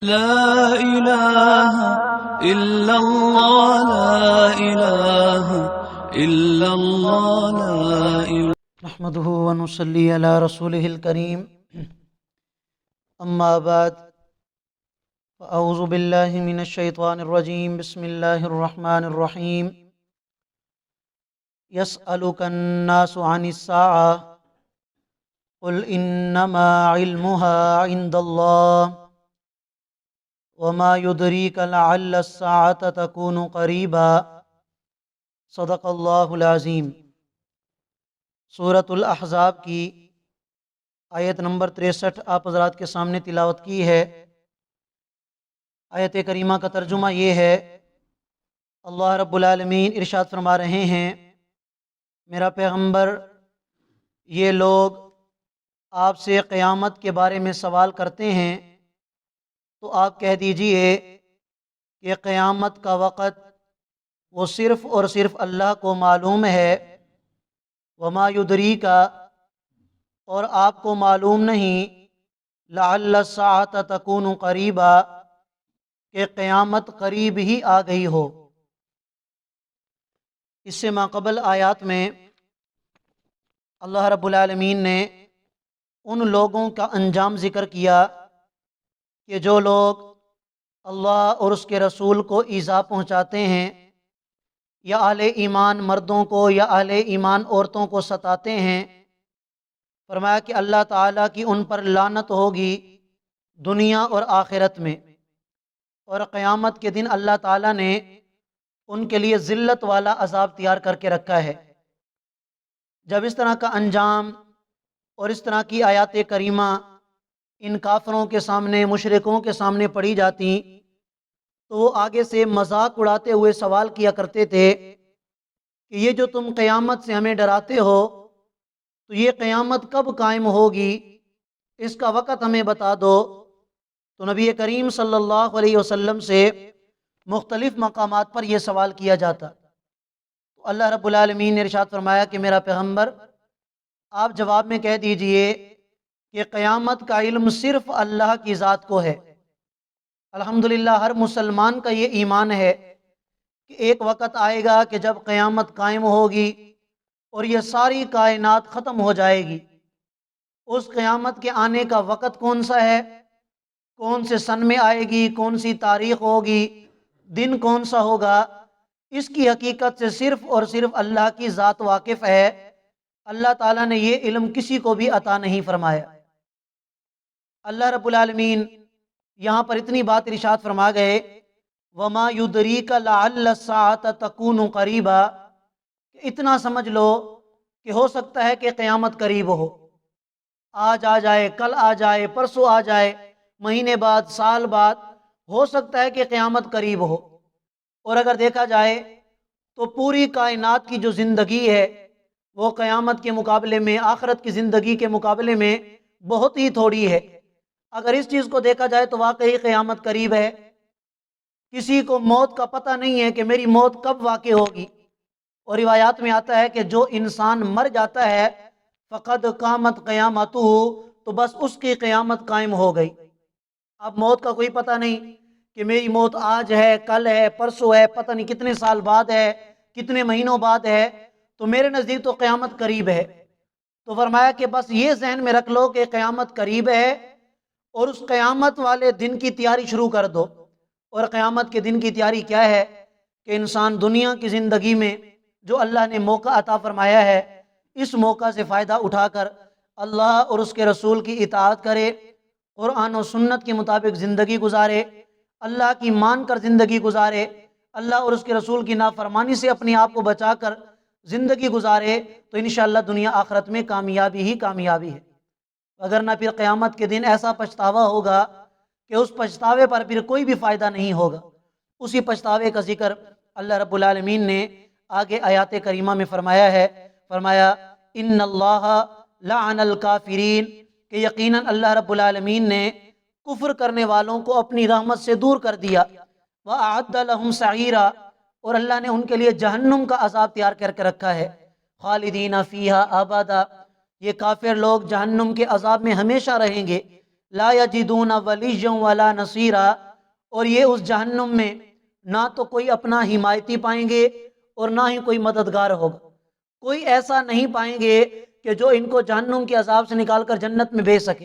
لا إله إلا الله لا إله إلا الله لا إله نحمده ونصلي على رسوله الكريم اما بعد فاعوذ بالله من الشيطان الرجيم بسم الله الرحمن الرحيم يسألك الناس عن الساعة قل إنما علمها عند الله وما يدريك لعل الساعة تكون قريبا صدق اللہ العظیم۔ سورۃ الاحزاب کی آیت نمبر 63 آپ حضرات کے سامنے تلاوت کی ہے۔ آیت کریمہ کا ترجمہ یہ ہے، اللہ رب العالمین ارشاد فرما رہے ہیں، میرا پیغمبر، یہ لوگ آپ سے قیامت کے بارے میں سوال کرتے ہیں تو آپ کہہ دیجئے کہ قیامت کا وقت وہ صرف اور صرف اللہ کو معلوم ہے، وما یدریک، اور آپ کو معلوم نہیں، لعل الساعۃ تکون قریبا، کہ قیامت قریب ہی آ گئی ہو۔ اس سے ماقبل آیات میں اللہ رب العالمین نے ان لوگوں کا انجام ذکر کیا کہ جو لوگ اللہ اور اس کے رسول کو ایذا پہنچاتے ہیں، یا اہل ایمان مردوں کو یا اہل ایمان عورتوں کو ستاتے ہیں، فرمایا کہ اللہ تعالیٰ کی ان پر لعنت ہوگی دنیا اور آخرت میں، اور قیامت کے دن اللہ تعالیٰ نے ان کے لیے ذلت والا عذاب تیار کر کے رکھا ہے۔ جب اس طرح کا انجام اور اس طرح کی آیات کریمہ ان کافروں کے سامنے، مشرکوں کے سامنے پڑھی جاتی تو وہ آگے سے مذاق اڑاتے ہوئے سوال کیا کرتے تھے کہ یہ جو تم قیامت سے ہمیں ڈراتے ہو تو یہ قیامت کب قائم ہوگی، اس کا وقت ہمیں بتا دو۔ تو نبی کریم صلی اللہ علیہ وسلم سے مختلف مقامات پر یہ سوال کیا جاتا، تو اللہ رب العالمین نے ارشاد فرمایا کہ میرا پیغمبر، آپ جواب میں کہہ دیجئے کہ قیامت کا علم صرف اللہ کی ذات کو ہے۔ الحمدللہ ہر مسلمان کا یہ ایمان ہے کہ ایک وقت آئے گا کہ جب قیامت قائم ہوگی اور یہ ساری کائنات ختم ہو جائے گی۔ اس قیامت کے آنے کا وقت کون سا ہے، کون سے سن میں آئے گی، کون سی تاریخ ہوگی، دن کون سا ہوگا، اس کی حقیقت سے صرف اور صرف اللہ کی ذات واقف ہے۔ اللہ تعالیٰ نے یہ علم کسی کو بھی عطا نہیں فرمایا۔ اللہ رب العالمین یہاں پر اتنی بات ارشاد فرما گئے، وما یدریک لعل الساعۃ تکون قریبا، اتنا سمجھ لو کہ ہو سکتا ہے کہ قیامت قریب ہو، آج آ جائے، کل آ جائے، پرسوں آ جائے، مہینے بعد، سال بعد، ہو سکتا ہے کہ قیامت قریب ہو۔ اور اگر دیکھا جائے تو پوری کائنات کی جو زندگی ہے وہ قیامت کے مقابلے میں، آخرت کی زندگی کے مقابلے میں بہت ہی تھوڑی ہے۔ اگر اس چیز کو دیکھا جائے تو واقعی قیامت قریب ہے۔ کسی کو موت کا پتہ نہیں ہے کہ میری موت کب واقع ہوگی، اور روایات میں آتا ہے کہ جو انسان مر جاتا ہے فقد قامت قیامتہ، تو بس اس کی قیامت قائم ہو گئی۔ اب موت کا کوئی پتہ نہیں کہ میری موت آج ہے، کل ہے، پرسوں ہے، پتہ نہیں کتنے سال بعد ہے، کتنے مہینوں بعد ہے، تو میرے نزدیک تو قیامت قریب ہے۔ تو فرمایا کہ بس یہ ذہن میں رکھ لو کہ قیامت قریب ہے، اور اس قیامت والے دن کی تیاری شروع کر دو۔ اور قیامت کے دن کی تیاری کیا ہے کہ انسان دنیا کی زندگی میں جو اللہ نے موقع عطا فرمایا ہے، اس موقع سے فائدہ اٹھا کر اللہ اور اس کے رسول کی اطاعت کرے، قرآن و سنت کے مطابق زندگی گزارے، اللہ کی مان کر زندگی گزارے، اللہ اور اس کے رسول کی نافرمانی سے اپنے آپ کو بچا کر زندگی گزارے، تو انشاءاللہ دنیا آخرت میں کامیابی ہی کامیابی ہے۔ اگر نہ پھر قیامت کے دن ایسا پچھتاوا ہوگا کہ اس پچھتاوے پر پھر کوئی بھی فائدہ نہیں ہوگا۔ اسی پچھتاوے کا ذکر اللہ رب العالمین نے آگے آیات کریمہ میں فرمایا ہے، فرمایا ان اللہ لعن الکافرین، کہ یقیناً اللہ رب العالمین نے کفر کرنے والوں کو اپنی رحمت سے دور کر دیا، وَأَعَدَّ لَهُمْ سَعِيرًا، اور اللہ نے ان کے لیے جہنم کا عذاب تیار کر کے رکھا ہے، خالدین فیہا ابدا، یہ کافر لوگ جہنم کے عذاب میں ہمیشہ رہیں گے، لا یجدون ولییا ولا نصیرا، اور یہ اس جہنم میں نہ تو کوئی اپنا حمایتی پائیں گے اور نہ ہی کوئی مددگار ہوگا، کوئی ایسا نہیں پائیں گے کہ جو ان کو جہنم کے عذاب سے نکال کر جنت میں بھیج سکے۔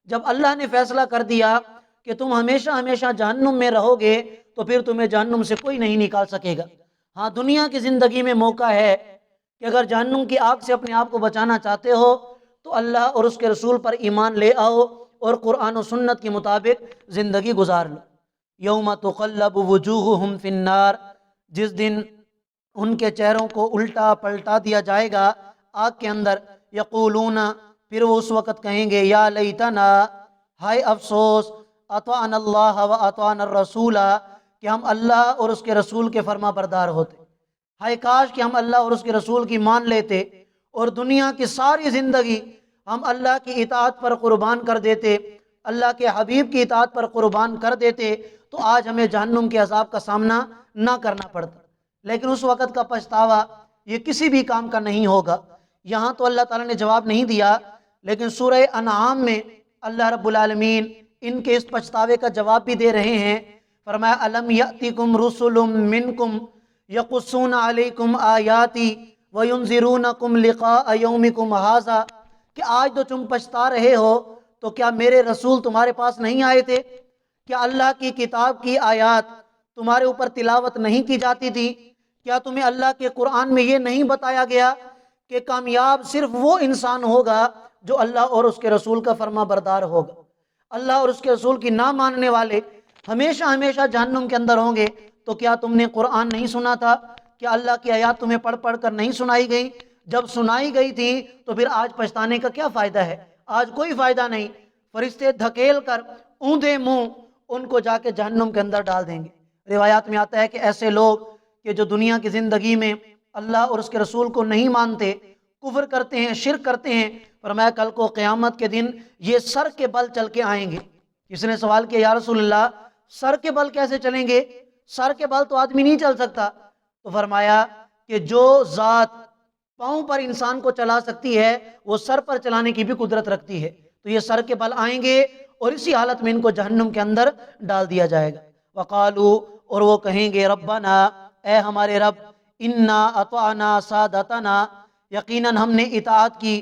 جب اللہ نے فیصلہ کر دیا کہ تم ہمیشہ ہمیشہ جہنم میں رہو گے تو پھر تمہیں جہنم سے کوئی نہیں نکال سکے گا۔ ہاں، دنیا کی زندگی میں موقع ہے کہ اگر جہنم کی آگ سے اپنے آپ کو بچانا چاہتے ہو تو اللہ اور اس کے رسول پر ایمان لے آؤ اور قرآن و سنت کے مطابق زندگی گزار لو۔ یوم تقلب وجوہہم فی النار، جس دن ان کے چہروں کو الٹا پلٹا دیا جائے گا آگ کے اندر، یقولون، پھر وہ اس وقت کہیں گے، یا لیتنا، ہائے افسوس، اطعنا اللہ و اطعنا الرسول، کہ ہم اللہ اور اس کے رسول کے فرما بردار ہوتے، ہائے کاش کہ ہم اللہ اور اس کے رسول کی مان لیتے اور دنیا کی ساری زندگی ہم اللہ کی اطاعت پر قربان کر دیتے، اللہ کے حبیب کی اطاعت پر قربان کر دیتے، تو آج ہمیں جہنم کے عذاب کا سامنا نہ کرنا پڑتا۔ لیکن اس وقت کا پچھتاوا یہ کسی بھی کام کا نہیں ہوگا۔ یہاں تو اللہ تعالیٰ نے جواب نہیں دیا، لیکن سورہ انعام میں اللہ رب العالمین ان کے اس پچھتاوے کا جواب بھی دے رہے ہیں۔ فرمایا الم یأتکم رسل منکم یقصون علیکم آیاتی وینذرونکم لقاء یومکم ھذا، کہ آج تو تم پچھتا رہے ہو تو کیا میرے رسول تمہارے پاس نہیں آئے تھے؟ کیا اللہ کی کتاب کی آیات تمہارے اوپر تلاوت نہیں کی جاتی تھی؟ کیا تمہیں اللہ کے قرآن میں یہ نہیں بتایا گیا کہ کامیاب صرف وہ انسان ہوگا جو اللہ اور اس کے رسول کا فرما بردار ہوگا؟ اللہ اور اس کے رسول کی نہ ماننے والے ہمیشہ ہمیشہ جہنم کے اندر ہوں گے۔ تو کیا تم نے قرآن نہیں سنا تھا؟ کیا اللہ کی آیات تمہیں پڑھ پڑھ کر نہیں سنائی گئی؟ جب سنائی گئی تھی تو پھر آج پچھتانے کا کیا فائدہ ہے؟ آج کوئی فائدہ نہیں۔ فرشتے دھکیل کر اوندھے منہ ان کو جا کے جہنم کے اندر ڈال دیں گے۔ روایات میں آتا ہے کہ ایسے لوگ کہ جو دنیا کی زندگی میں اللہ اور اس کے رسول کو نہیں مانتے، کفر کرتے ہیں، شرک کرتے ہیں، فرمایا کل کو قیامت کے دن یہ سر کے بل چل کے آئیں گے۔ کسی نے سوال کیا، یا رسول اللہ سر کے بل کیسے چلیں گے؟ سر کے بل تو آدمی نہیں چل سکتا۔ تو فرمایا کہ جو ذات پاؤں پر انسان کو چلا سکتی ہے وہ سر پر چلانے کی بھی قدرت رکھتی ہے۔ تو یہ سر کے بل آئیں گے اور اسی حالت میں ان کو جہنم کے اندر ڈال دیا جائے گا۔ وقالو، اور وہ کہیں گے، ربنا، اے ہمارے رب، انا اطعنا سادتنا، یقیناً ہم نے اطاعت کی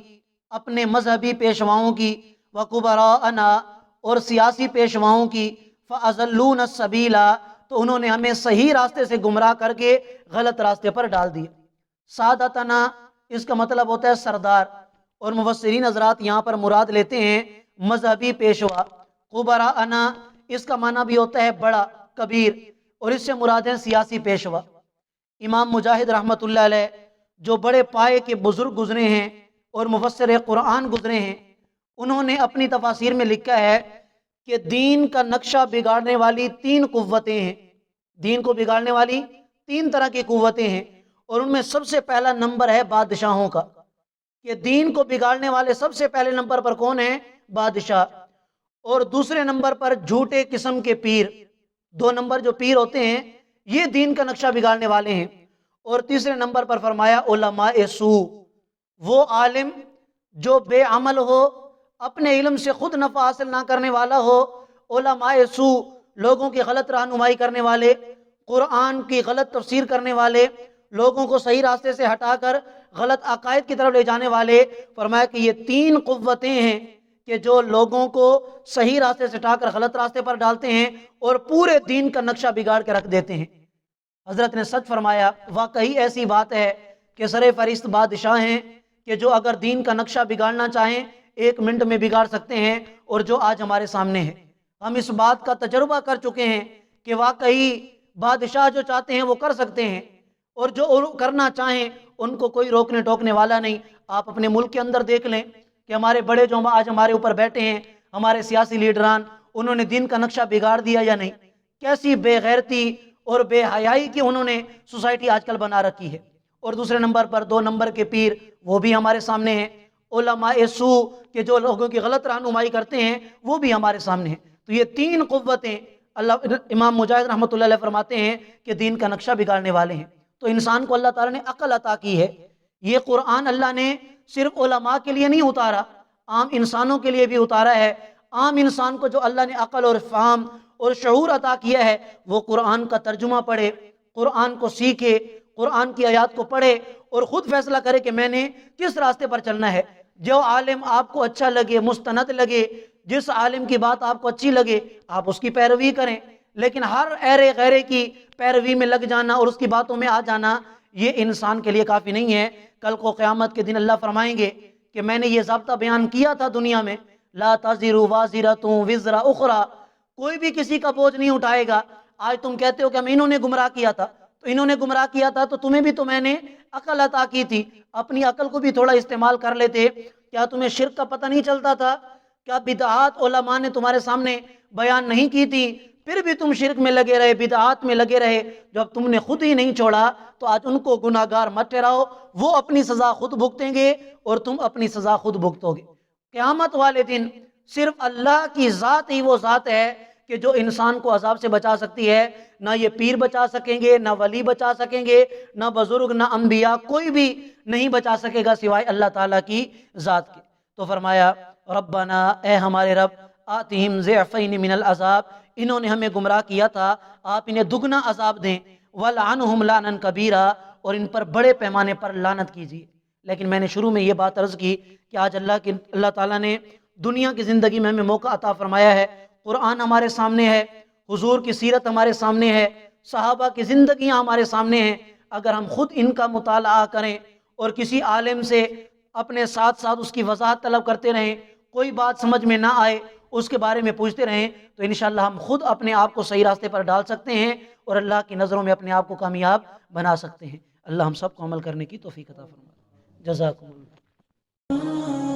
اپنے مذہبی پیشواؤں کی، وکبراءنا، اور سیاسی پیشواؤں کی، فاضلونا السبیل، تو انہوں نے ہمیں صحیح راستے سے گمراہ کر کے غلط راستے پر ڈال دیا۔ سادتنا اس کا مطلب ہوتا ہے سردار، اور مفسرین حضرات یہاں پر مراد لیتے ہیں مذہبی پیشوا۔ کبراءنا اس کا معنی بھی ہوتا ہے بڑا، کبیر، اور اس سے مراد ہے سیاسی پیشوا۔ امام مجاہد رحمۃ اللہ علیہ جو بڑے پائے کے بزرگ گزرے ہیں اور مفسر قرآن گزرے ہیں، انہوں نے اپنی تفاسیر میں لکھا ہے کہ دین کا نقشہ بگاڑنے والی 3 قوتیں ہیں۔ دین کو بگاڑنے والی 3 طرح کی قوتیں ہیں، اور ان میں سب سے پہلا نمبر ہے بادشاہوں کا، کہ دین کو بگاڑنے والے سب سے پہلے نمبر پر کون ہیں؟ بادشاہ، اور دوسرے نمبر پر جھوٹے قسم کے پیر۔ 2 نمبر جو پیر ہوتے ہیں یہ دین کا نقشہ بگاڑنے والے ہیں، اور تیسرے نمبر پر فرمایا علماء سوء، وہ عالم جو بے عمل ہو، اپنے علم سے خود نفع حاصل نہ کرنے والا ہو۔ علماء سوء لوگوں کی غلط رہنمائی کرنے والے، قرآن کی غلط تفسیر کرنے والے، لوگوں کو صحیح راستے سے ہٹا کر غلط عقائد کی طرف لے جانے والے۔ فرمایا کہ یہ 3 قوتیں ہیں کہ جو لوگوں کو صحیح راستے سے ہٹا کر غلط راستے پر ڈالتے ہیں اور پورے دین کا نقشہ بگاڑ کے رکھ دیتے ہیں۔ حضرت نے سچ فرمایا، واقعی ایسی بات ہے کہ سر فہرست بادشاہ ہیں کہ جو اگر دین کا نقشہ بگاڑنا چاہیں 1 منٹ میں بگاڑ سکتے ہیں، اور جو آج ہمارے سامنے ہے۔ ہم اس بات کا تجربہ کر چکے ہیں کہ واقعی بادشاہ جو چاہتے ہیں وہ کر سکتے ہیں، اور جو کرنا چاہیں ان کو کوئی روکنے ٹوکنے والا نہیں۔ آپ اپنے ملک کے اندر دیکھ لیں کہ ہمارے بڑے جو آج ہمارے اوپر بیٹھے ہیں، ہمارے سیاسی لیڈران، انہوں نے دین کا نقشہ بگاڑ دیا یا نہیں؟ کیسی بے غیرتی اور بے حیائی کی انہوں نے سوسائٹی آج کل بنا رکھی ہے۔ اور دوسرے نمبر پر 2 نمبر کے پیر، وہ بھی ہمارے سامنے ہیں۔ علماء سوء کہ جو لوگوں کی غلط رہنمائی کرتے ہیں، وہ بھی ہمارے سامنے ہیں۔ تو یہ 3 قوتیں اللہ، امام مجاہد رحمۃ اللہ علیہ فرماتے ہیں کہ دین کا نقشہ بگاڑنے والے ہیں۔ تو انسان کو اللہ تعالیٰ نے عقل عطا کی ہے۔ یہ قرآن اللہ نے صرف علماء کے لیے نہیں اتارا، عام انسانوں کے لیے بھی اتارا ہے۔ عام انسان کو جو اللہ نے عقل اور فہم اور شعور عطا کیا ہے وہ قرآن کا ترجمہ پڑھے، قرآن کو سیکھے، قرآن کی آیات کو پڑھے اور خود فیصلہ کرے کہ میں نے کس راستے پر چلنا ہے۔ جو عالم آپ کو اچھا لگے، مستند لگے، جس عالم کی بات آپ کو اچھی لگے آپ اس کی پیروی کریں، لیکن ہر ایرے غیرے کی پیروی میں لگ جانا اور اس کی باتوں میں آ جانا یہ انسان کے لیے کافی نہیں ہے۔ کل کو قیامت کے دن اللہ فرمائیں گے کہ میں نے یہ ضابطہ بیان کیا تھا دنیا میں، لا تزر وازرۃ وزر اخری، کوئی بھی کسی کا بوجھ نہیں اٹھائے گا۔ آج تم کہتے ہو کہ ہم انہوں نے گمراہ کیا تھا، تو انہوں نے گمراہ کیا تھا تو تمہیں بھی تو میں نے عقل عطا کی تھی، اپنی عقل کو بھی تھوڑا استعمال کر لیتے۔ کیا تمہیں شرک کا پتہ نہیں چلتا تھا؟ کیا بدعات علماء نے تمہارے سامنے بیان نہیں کی تھی؟ پھر بھی تم شرک میں لگے رہے، بدعات میں لگے رہے، جب تم نے خود ہی نہیں چھوڑا تو آج ان کو گناہ گار مت ٹھہراؤ، وہ اپنی سزا خود بھگتیں گے اور تم اپنی سزا خود بھگتو گے۔ قیامت والے دن صرف اللہ کی ذات ہی وہ ذات ہے کہ جو انسان کو عذاب سے بچا سکتی ہے، نہ یہ پیر بچا سکیں گے، نہ ولی بچا سکیں گے، نہ بزرگ، نہ انبیاء، کوئی بھی نہیں بچا سکے گا سوائے اللہ تعالیٰ کی ذات کے۔ تو فرمایا ربنا، اے ہمارے رب، آتہم ضعفین من العذاب، انہوں نے ہمیں گمراہ کیا تھا، آپ انہیں دگنا عذاب دیں، ولعنہم لعنا کبیرا، اور ان پر بڑے پیمانے پر لعنت کیجیے۔ لیکن میں نے شروع میں یہ بات عرض کی کہ آج اللہ تعالیٰ نے دنیا کی زندگی میں ہمیں موقع عطا فرمایا ہے، قرآن ہمارے سامنے ہے، حضور کی سیرت ہمارے سامنے ہے، صحابہ کی زندگیاں ہمارے سامنے ہیں۔ اگر ہم خود ان کا مطالعہ کریں اور کسی عالم سے اپنے ساتھ ساتھ اس کی وضاحت طلب کرتے رہیں، کوئی بات سمجھ میں نہ آئے اس کے بارے میں پوچھتے رہیں، تو انشاءاللہ ہم خود اپنے آپ کو صحیح راستے پر ڈال سکتے ہیں اور اللہ کی نظروں میں اپنے آپ کو کامیاب بنا سکتے ہیں۔ اللہ ہم سب کو عمل کرنے کی توفیق عطا فرمائے۔ جزاکم اللہ۔